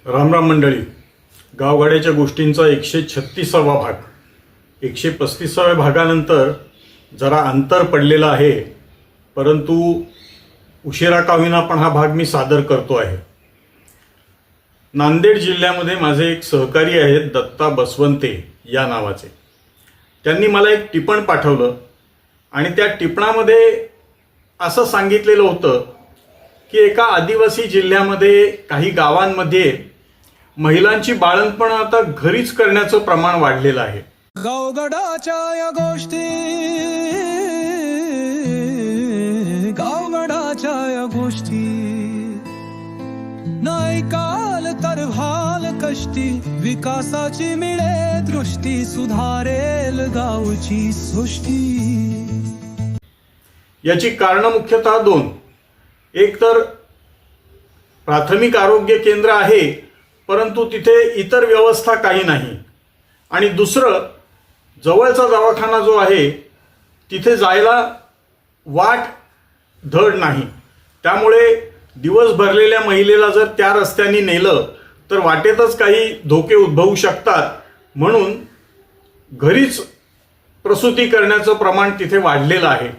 रामराम मंडळी, गावगाड्याच्या गोष्टींचा 136वा भाग. 135व्या भागानंतर जरा अंतर पडलेलं आहे, परंतु उशिरा का होईना पण हा भाग मी सादर करतो आहे. नांदेड जिल्ह्यामध्ये माझे एक सहकारी आहेत, दत्ता बसवंते या नावाचे. त्यांनी मला एक टिपण पाठवलं आणि त्या टिपणामध्ये असं सांगितलेलं होतं की एका आदिवासी जिल्ह्यामध्ये काही गावांमध्ये महिलांची बाळंतपण आता घरीच करण्याचं प्रमाण वाढलेलं आहे. गावगडाच्या या गोष्टी, गावगडाच्या या गोष्टी नाही काल तर व्हाल कष्टी, विकासाची मिळे दृष्टी, सुधारेल गावची सृष्टी. याची कारणं मुख्यतः दोन. एक तर प्राथमिक आरोग्य केंद्र आहे परंतु तिथे इतर व्यवस्था काही नाही, आणि दुसरं जवळचा दवाखाना जो आहे तिथे जायला वाट धड नाही. त्यामुळे दिवस भरलेल्या महिलेला जर त्या रस्त्याने नेलं तर वाटेतच काही धोके उद्भवू शकतात, म्हणून घरीच प्रसूती करण्याचं प्रमाण तिथे वाढलेलं आहे.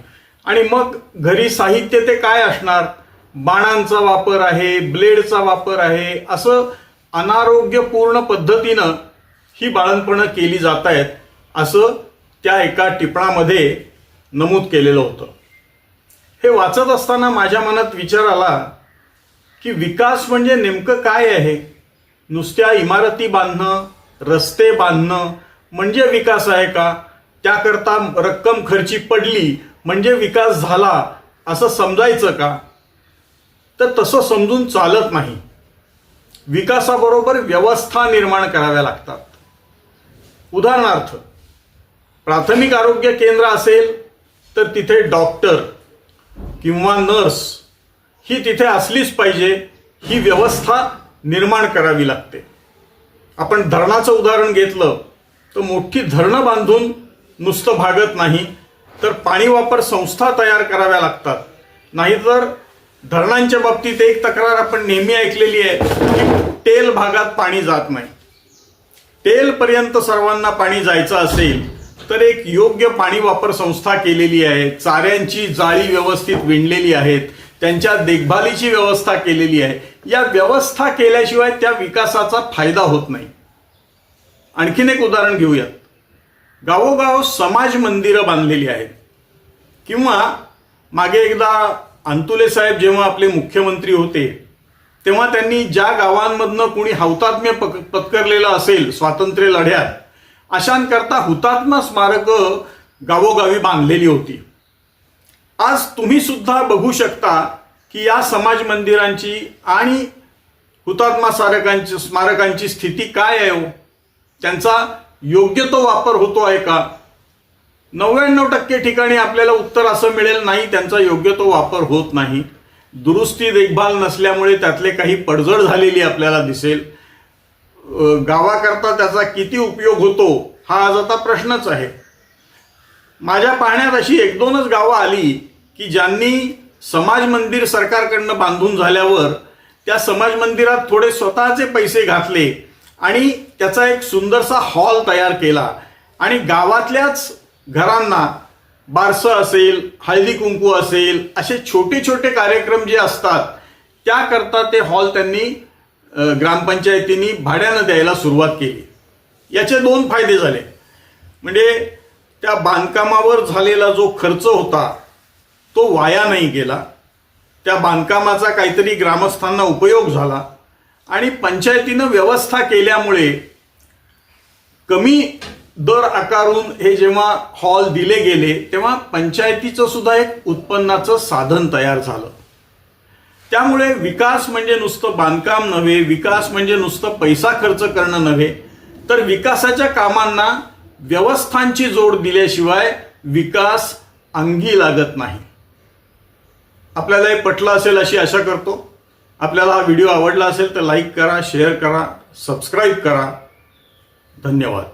आणि मग घरी साहित्य ते काय असणार? बाणांचा वापर आहे, ब्लेडचा वापर आहे, असं अनारोग्यपूर्ण पद्धतीनं ही बाळंतपणं केली जात आहेत, असं त्या एका टिपणामध्ये नमूद केलेलं होतं. हे वाचत असताना माझ्या मनात विचार आला की विकास म्हणजे नेमकं काय आहे? नुसत्या इमारती बांधणं, रस्ते बांधणं म्हणजे विकास आहे का? त्याकरता रक्कम खर्ची पडली म्हणजे विकास झाला असं समजायचं का? तर तसं समजून चालत नाही. विकासाबरोबर व्यवस्था निर्माण कराव्या लागतात. उदाहरणार्थ, प्राथमिक आरोग्य केंद्र असेल तर तिथे डॉक्टर किंवा नर्स ही तिथे असलीच पाहिजे, ही व्यवस्था निर्माण करावी लागते. आपण धरणाचं उदाहरण घेतलं तर मोठी धरणं बांधून नुसतं भागत नाही, तर पाणी वापर संस्था तयार कराव्या लागतात. नाहीतर धरणांच्या बाबतीत एक तक्रार आपण नेहमी ऐकलेली आहे की टेल भागात पाणी जात नाही. टेलपर्यंत सर्वांना पाणी जायचं असेल तर एक योग्य पाणी वापर संस्था केलेली आहे, चाऱ्यांची जाळी व्यवस्थित विणलेली आहेत, त्यांच्या देखभालीची व्यवस्था केलेली आहे. या व्यवस्था केल्याशिवाय त्या विकासाचा फायदा होत नाही. आणखीन एक उदाहरण घेऊयात. गावोगाव समाज मंदिरं बांधलेली आहेत. किंवा मागे एकदा अंतुले साहेब जेव्हा आपले मुख्यमंत्री होते तेव्हा त्यांनी ज्या गावांमधनं कुणी हौतात्म्य पत्करलेलं असेल स्वातंत्र्य लढ्यात, अशांकरता हुतात्मा स्मारकं गावोगावी बांधलेली होती. आज तुम्ही सुद्धा बघू शकता की या समाज मंदिरांची आणि हुतात्मा स्मारकांची स्थिती काय आहे? त्यांचा योग्य तो वापर होतो आहे का? 99% ठिकाणी आपल्याला उत्तर असं मिळेल, नाही, त्यांचा योग्य तो वापर होत नाही. दुरुस्ती देखभाल नसल्यामुळे त्यातले काही पडझड झालेली आपल्याला दिसेल. गावाकरता त्याचा किती उपयोग होतो हा आज आता प्रश्नच आहे. माझ्या पाहण्यात अशी 1-2च गावं आली की ज्यांनी समाज मंदिर सरकारकडनं बांधून झाल्यावर त्या समाज मंदिरात थोडे स्वतःचे पैसे घातले आणि त्याचा एक सुंदरसा हॉल तयार केला, आणि गावातल्याच घरांना बारसं असेल, हळदी कुंकू असेल, असे छोटे छोटे कार्यक्रम जे असतात त्याकरता ते हॉल त्यांनी ग्रामपंचायतींनी भाड्यानं द्यायला सुरुवात केली. याचे 2 फायदे झाले. म्हणजे त्या बांधकामावर झालेला जो खर्च होता तो वाया नाही गेला, त्या बांधकामाचा काहीतरी ग्रामस्थांना उपयोग झाला, आणि पंचायतीनं व्यवस्था केल्यामुळे कमी दर आकारून हे जेव्हा हॉल दिले गेले तेव्हा पंचायतीचं सुद्धा एक उत्पन्नाचं साधन तयार झालं. त्यामुळे विकास म्हणजे नुसतं बांधकाम नव्हे, विकास म्हणजे नुसतं पैसा खर्च करणं नव्हे, तर विकासाच्या कामांना व्यवस्थांची जोड दिल्याशिवाय विकास अंगी लागत नाही. आपल्याला हे पटलं असेल अशी आशा करतो. आपल्याला हा व्हिडिओ आवडला असेल तर लाईक करा, शेअर करा, सबस्क्राईब करा. धन्यवाद.